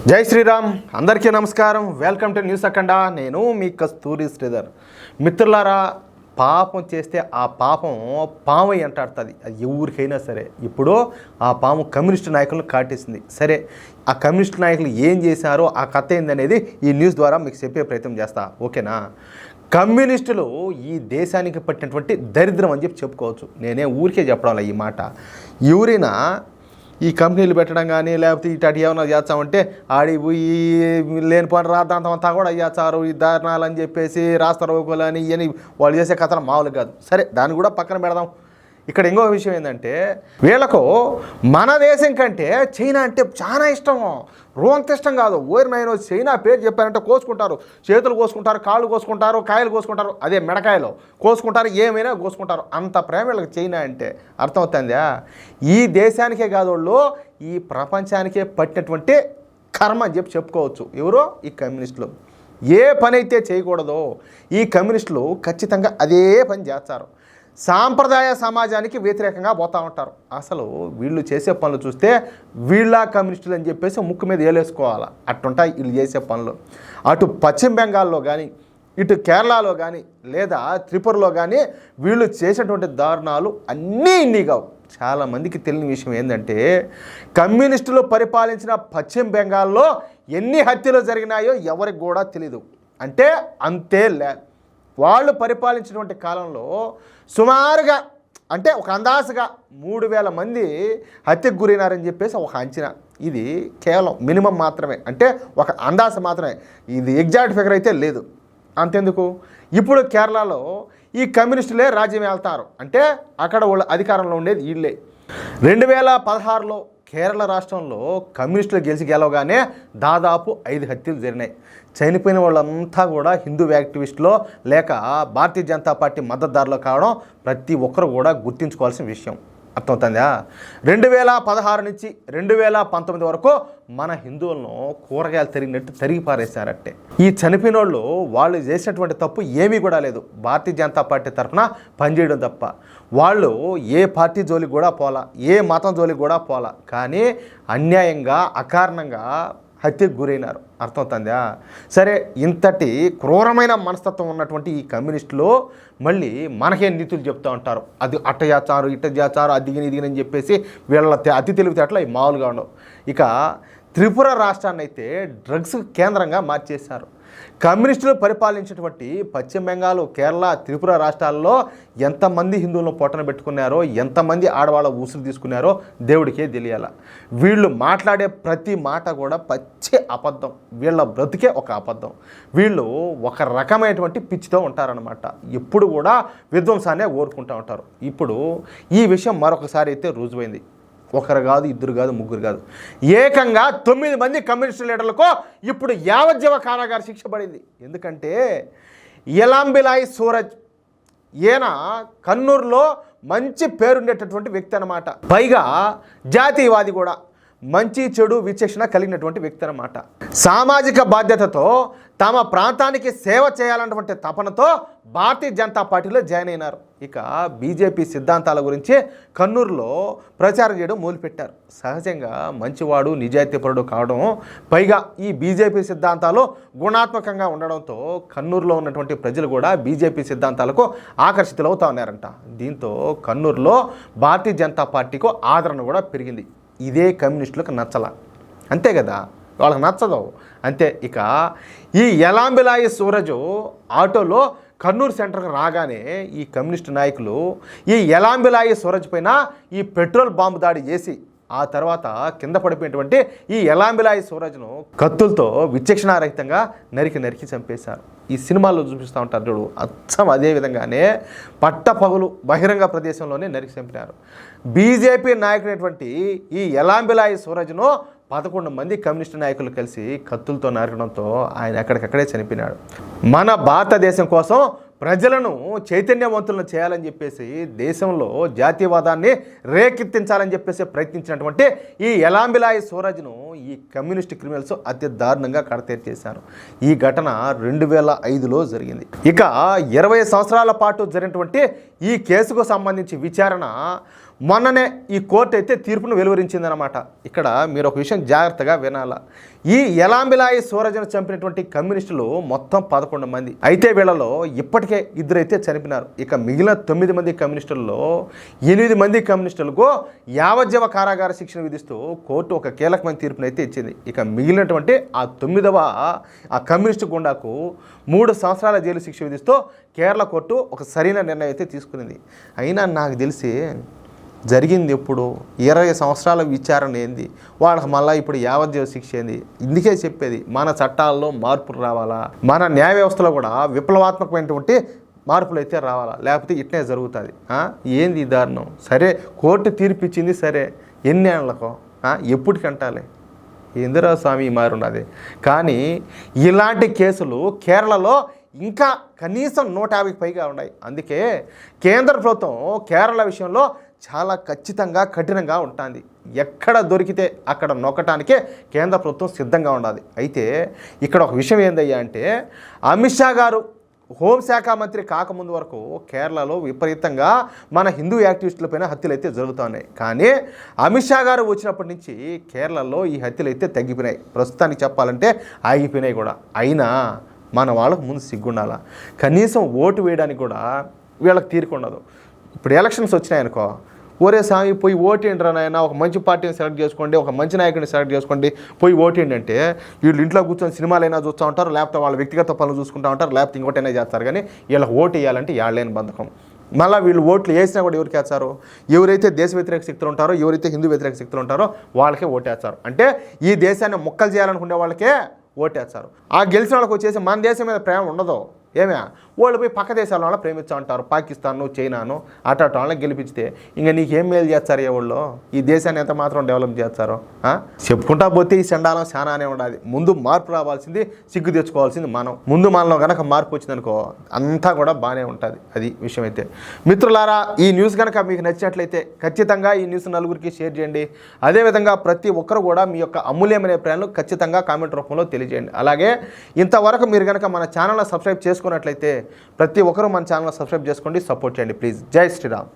జై శ్రీరామ్. అందరికీ నమస్కారం. వెల్కమ్ టు న్యూస్ అఖండ. నేను మీ కస్తూరి శ్రీధర్. మిత్రులారా, పాపం చేస్తే ఆ పాపం పాము అంటాడుతుంది. అది ఎవరికైనా సరే. ఇప్పుడు ఆ పాము కమ్యూనిస్టు నాయకులను కాటేసింది. సరే, ఆ కమ్యూనిస్టు నాయకులు ఏం చేశారో ఆ కథ ఏందనేది ఈ న్యూస్ ద్వారా మీకు చెప్పే ప్రయత్నం చేస్తా. ఓకేనా? కమ్యూనిస్టులు ఈ దేశానికి పట్టినటువంటి దరిద్రం అని చెప్పుకోవచ్చు. నేనే ఊరికే చెప్పడం ఈ మాట. ఎవరైనా ఈ కంపెనీలు పెట్టడం కానీ లేకపోతే ఇటు ఏమైనా చేస్తామంటే ఆడి లేని పని రాద్దాంతం అంతా కూడా చేస్తారు. ఈ దారుణాలు అని చెప్పేసి రాస్తారు అని ఇవన్నీ వాళ్ళు చేసే కథలు మామూలు కాదు. సరే, దాన్ని కూడా పక్కన పెడదాం. ఇక్కడ ఇంకో విషయం ఏంటంటే, వీళ్ళకు మన దేశం కంటే చైనా అంటే చాలా ఇష్టం. రోంత ఇష్టం కాదు. ఓరినైనా చైనా పేరు చెప్పారంటే కోసుకుంటారు. చేతులు కోసుకుంటారు, కాళ్ళు కోసుకుంటారు, కాయలు కోసుకుంటారు. అదే మెడకాయలు కోసుకుంటారు, ఏమైనా కోసుకుంటారు. అంత ప్రేమ వీళ్ళకి చైనా అంటే. అర్థమవుతుందా? ఈ దేశానికే కాదు, వాళ్ళు ఈ ప్రపంచానికే పట్టినటువంటి కర్మ అని చెప్పుకోవచ్చు. ఎవరో ఈ కమ్యూనిస్టులు. ఏ పని అయితే చేయకూడదో ఈ కమ్యూనిస్టులు ఖచ్చితంగా అదే పని చేస్తారు. సాంప్రదాయ సమాజానికి వ్యతిరేకంగా పోతూ ఉంటారు. అసలు వీళ్ళు చేసే పనులు చూస్తే వీళ్ళ కమ్యూనిస్టులు అని చెప్పేసి ముక్కు మీద ఏలేసుకోవాలి. అట్టుంటాయి వీళ్ళు చేసే పనులు. అటు పశ్చిమ బెంగాల్లో కానీ, ఇటు కేరళలో కానీ, లేదా త్రిపురలో కానీ వీళ్ళు చేసేటువంటి దారుణాలు అన్నీ ఇన్ని కావు. చాలామందికి తెలియని విషయం ఏంటంటే, కమ్యూనిస్టులు పరిపాలించిన పశ్చిమ బెంగాల్లో ఎన్ని హత్యలు జరిగినాయో ఎవరికి కూడా తెలీదు. అంటే అంతే వాళ్ళు పరిపాలించినటువంటి కాలంలో సుమారుగా, అంటే ఒక అందాజుగా 3000 మంది హత్యకు గురైనారని చెప్పేసి ఒక అంచనా. ఇది కేవలం మినిమం మాత్రమే, అంటే ఒక అందాజు మాత్రమే. ఇది ఎగ్జాక్ట్ ఫిగర్ అయితే లేదు. అంతెందుకు, ఇప్పుడు కేరళలో ఈ కమ్యూనిస్టులే రాజ్యం వెళ్తారు. అంటే అక్కడ వాళ్ళ అధికారంలో ఉండేది వీళ్ళే. 2016లో కేరళ రాష్ట్రంలో కమ్యూనిస్టులు గెలవగానే దాదాపు 5 హత్యలు జరిగినాయి. చనిపోయిన వాళ్ళంతా కూడా హిందూ యాక్టివిస్టులో లేక భారతీయ జనతా పార్టీ మద్దతుదారులు కావడం ప్రతి ఒక్కరు కూడా గుర్తించుకోవాల్సిన విషయం. అర్థమవుతుందా? 2016 నుంచి 2019 వరకు మన హిందువులను కూరగాయలు తరిగినట్టు తరిగి పారేశారట్టే. ఈ చనిపోయిన వాళ్ళు చేసినటువంటి తప్పు ఏమీ కూడా లేదు. భారతీయ జనతా పార్టీ తరఫున పనిచేయడం తప్ప. వాళ్ళు ఏ పార్టీ జోలికి కూడా పోలా, ఏ మతం జోలికి కూడా పోలా. కానీ అన్యాయంగా అకారణంగా హత్యకు గురైనారు. అర్థమవుతుందా? సరే, ఇంతటి క్రూరమైన మనస్తత్వం ఉన్నటువంటి ఈ కమ్యూనిస్టులు మళ్ళీ మనకే నీతులు చెప్తూ ఉంటారు. అది అట్ట చేస్తారు, ఇట్ట చేస్తారు, అదిగిని ఇదిగినని చెప్పేసి వీళ్ళ అతి తెలివితేటలు అవి మామూలుగా ఉండవు. ఇక త్రిపుర రాష్ట్రాన్ని అయితే డ్రగ్స్ కేంద్రంగా మార్చేశారు. కమ్యూనిస్టులు పరిపాలించినటువంటి పశ్చిమ బెంగాల్, కేరళ, త్రిపుర రాష్ట్రాల్లో ఎంతమంది హిందువులను పొట్టన పెట్టుకున్నారో, ఎంతమంది ఆడవాళ్ళ ఊసులు తీసుకున్నారో దేవుడికే తెలియాల. వీళ్ళు మాట్లాడే ప్రతి మాట కూడా పచ్చి అబద్ధం. వీళ్ళ బ్రతికే ఒక అబద్ధం. వీళ్ళు ఒక రకమైనటువంటి పిచ్చితో ఉంటారనమాట. ఎప్పుడు కూడా విధ్వంసాన్నే కోరుకుంటూ ఉంటారు. ఇప్పుడు ఈ విషయం మరొకసారి అయితే రుజువైంది. ఒకరు కాదు, ఇద్దరు కాదు, ముగ్గురు కాదు, ఏకంగా 9 మంది కమ్యూనిస్టు లీడర్లకు ఇప్పుడు యావజ్జీవ కారాగార శిక్ష పడింది. ఎందుకంటే ఎలాంబిలాయ్ సూరజ్, ఈయన కన్నూరులో మంచి పేరుండేటటువంటి వ్యక్తి అన్నమాట. పైగా జాతీయవాది కూడా, మంచి చెడు విచక్షణ కలిగినటువంటి వ్యక్తి అన్నమాట. సామాజిక బాధ్యతతో తమ ప్రాంతానికి సేవ చేయాలన్నటువంటి తపనతో భారతీయ జనతా పార్టీలో జాయిన్ అయినారు. ఇక బీజేపీ సిద్ధాంతాల గురించి కన్నూరులో ప్రచారం చేయడం మొదలుపెట్టారు. సహజంగా మంచివాడు, నిజాయితీపరుడు కావడం, పైగా ఈ బీజేపీ సిద్ధాంతాలు గుణాత్మకంగా ఉండడంతో కన్నూరులో ఉన్నటువంటి ప్రజలు కూడా బీజేపీ సిద్ధాంతాలకు ఆకర్షితులవుతా ఉన్నారంట. దీంతో కన్నూరులో భారతీయ జనతా పార్టీకు ఆదరణ కూడా పెరిగింది. ఇదే కమ్యూనిస్టులకు నచ్చల. అంతే కదా, వాళ్ళకి నచ్చదు అంతే. ఇక ఈ ఎలాంబిలాయి సూరజు ఆటోలో కన్నూరు సెంటర్కి రాగానే ఈ కమ్యూనిస్టు నాయకులు ఈ ఎలాంబిలాయి సూరజ్ పైన ఈ పెట్రోల్ బాంబు దాడి చేసి ఆ తర్వాత కింద పడిపోయినటువంటి ఈ ఎలాంబిలాయి సూరజ్ను కత్తులతో విచక్షణారహితంగా నరికి చంపేశారు. ఈ సినిమాల్లో చూపిస్తూ ఉంటారు చూడు, అచ్చం అదే విధంగానే పట్టపగలు బహిరంగ ప్రదేశంలోనే నరికి చంపినారు. బీజేపీ నాయకుడైనటువంటి ఈ ఎలాంబిలాయి సూరజ్ను 11 మంది కమ్యూనిస్టు నాయకులు కలిసి కత్తులతో నరకడంతో ఆయన అక్కడికక్కడే చనిపోయినాడు. మన భారతదేశం కోసం ప్రజలను చైతన్యవంతులను చేయాలని చెప్పేసి, దేశంలో జాతీయవాదాన్ని రేకెత్తించాలని చెప్పేసి ప్రయత్నించినటువంటి ఈ ఎలాంబిలాయి సూరజ్ను ఈ కమ్యూనిస్ట్ క్రిమినల్స్ అతి దారుణంగా కడతేరు చేశారు. ఈ ఘటన 2005లో జరిగింది. ఇక 20 సంవత్సరాల పాటు జరిగినటువంటి ఈ కేసుకు సంబంధించి విచారణ మొన్ననే ఈ కోర్టు అయితే తీర్పును వెలువరించిందనమాట. ఇక్కడ మీరు ఒక విషయం జాగ్రత్తగా వినాలా. ఈ ఎలాంబిలాయి సూరజ్ను చంపినటువంటి కమ్యూనిస్టులు మొత్తం 11 మంది. అయితే వీళ్ళలో ఇప్పటికే 2 అయితే చనిపోయినారు. ఇక మిగిలిన 9 మంది కమ్యూనిస్టుల్లో 8 మంది కమ్యూనిస్టులకు యావజ్జీవ కారాగార శిక్షణ విధిస్తూ కోర్టు ఒక కీలకమైన తీర్పును అయితే ఇచ్చింది. ఇక మిగిలినటువంటి ఆ 9వ ఆ కమ్యూనిస్టు గుండాకు 3 సంవత్సరాల జైలు శిక్ష విధిస్తూ కేరళ కోర్టు ఒక సరైన నిర్ణయం అయితే తీసుకునింది. అయినా నాకు తెలిసి జరిగింది ఎప్పుడు 20 సంవత్సరాల విచారణ ఏంది, వాళ్ళకి మళ్ళీ ఇప్పుడు యావజ్జీవ శిక్ష ఏంది? ఇందుకే చెప్పేది మన చట్టాల్లో మార్పులు రావాలా, మన న్యాయ వ్యవస్థలో కూడా విప్లవాత్మకమైనటువంటి మార్పులు అయితే రావాలా, లేకపోతే ఇట్నే జరుగుతుంది. ఏంది ఈ దారుణం? సరే కోర్టు తీర్పు ఇచ్చింది, సరే ఎన్ని ఏళ్ళకో ఎప్పటికంటాలి? ఇందిరా స్వామి మారున్నది. కానీ ఇలాంటి కేసులు కేరళలో ఇంకా కనీసం 150కి పైగా ఉన్నాయి. అందుకే కేంద్ర ప్రభుత్వం కేరళ విషయంలో చాలా ఖచ్చితంగా కఠినంగా ఉంటుంది. ఎక్కడ దొరికితే అక్కడ నొక్కటానికే కేంద్ర ప్రభుత్వం సిద్ధంగా ఉండాలి. అయితే ఇక్కడ ఒక విషయం ఏందయ్యా అంటే, అమిత్ షా గారు హోంశాఖ మంత్రి కాకముందు వరకు కేరళలో విపరీతంగా మన హిందూ యాక్టివిస్టులపైన హత్యలు అయితే జరుగుతున్నాయి. కానీ అమిత్ షా గారు వచ్చినప్పటి నుంచి కేరళలో ఈ హత్యలు అయితే తగ్గిపోయినాయి. ప్రస్తుతానికి చెప్పాలంటే ఆగిపోయినాయి కూడా. అయినా మన వాళ్ళకు ముందు సిగ్గుండాల. కనీసం ఓటు వేయడానికి కూడా వీళ్ళకి తీరికుండదు. ఇప్పుడు ఎలక్షన్స్ వచ్చినాయనుకో, ఒరే స్వామి పోయి ఓటేయండి రా నాయన, ఒక మంచి పార్టీని సెలెక్ట్ చేసుకోండి, ఒక మంచి నాయకుడిని సెలెక్ట్ చేసుకోండి, పోయి ఓటేయండి అంటే వీళ్ళు ఇంట్లో కూర్చొని సినిమాలైనా చూస్తూ ఉంటారు, లేకపోతే వాళ్ళ వ్యక్తిగత పనులు చూసుకుంటూ ఉంటారు, లేకపోతే ఇంకోటైనా చేస్తారు. కానీ వీళ్ళకి ఓటు వేయాలంటే యాళ్ళేని బంధకం. మళ్ళీ వీళ్ళు ఓట్లు వేసినా కూడా ఎవరికి వేస్తారు? ఎవరైతే దేశ వ్యతిరేక శక్తులు ఉంటారో, ఎవరైతే హిందూ వ్యతిరేక శక్తులు ఉంటారో వాళ్ళకే ఓటేస్తారు. అంటే ఈ దేశాన్ని ముక్కలు చేయాలనుకునే వాళ్ళకే ఓటేస్తారు. ఆ గెలిచిన వాళ్ళకి వచ్చేసి మన దేశం మీద ప్రేమ ఉండదు. ఏమే వాళ్ళు పోయి పక్క దేశాల వాళ్ళ ప్రేమిస్తూ ఉంటారు, పాకిస్తాను, చైనాను అటు వాళ్ళని గెలిపిస్తే ఇంకా నీకేం మేలు చేస్తారు? ఎవళ్ళు ఈ దేశాన్ని ఎంత మాత్రం డెవలప్ చేస్తారో చెప్పుకుంటా పోతే ఈ చండాలం చాలానే ఉండాలి. ముందు మార్పు రావాల్సింది, సిగ్గు తెచ్చుకోవాల్సింది మనం. ముందు మనలో కనుక మార్పు వచ్చిందనుకో అంతా కూడా బాగానే ఉంటుంది. అది విషయం. అయితే మిత్రులారా, ఈ న్యూస్ కనుక మీకు నచ్చినట్లయితే ఖచ్చితంగా ఈ న్యూస్ నలుగురికి షేర్ చేయండి. అదేవిధంగా ప్రతి ఒక్కరు కూడా మీ యొక్క అమూల్యమైన అభిప్రాయాలను ఖచ్చితంగా కామెంట్ రూపంలో తెలియజేయండి. అలాగే ఇంతవరకు మీరు కనుక మన ఛానల్ని సబ్స్క్రైబ్ చేసుకున్నట్లయితే ప్రతి ఒక్కరూ మన ఛానల్ సబ్స్క్రైబ్ చేసుకోండి, సపోర్ట్ చేయండి ప్లీజ్. జై శ్రీరామ్.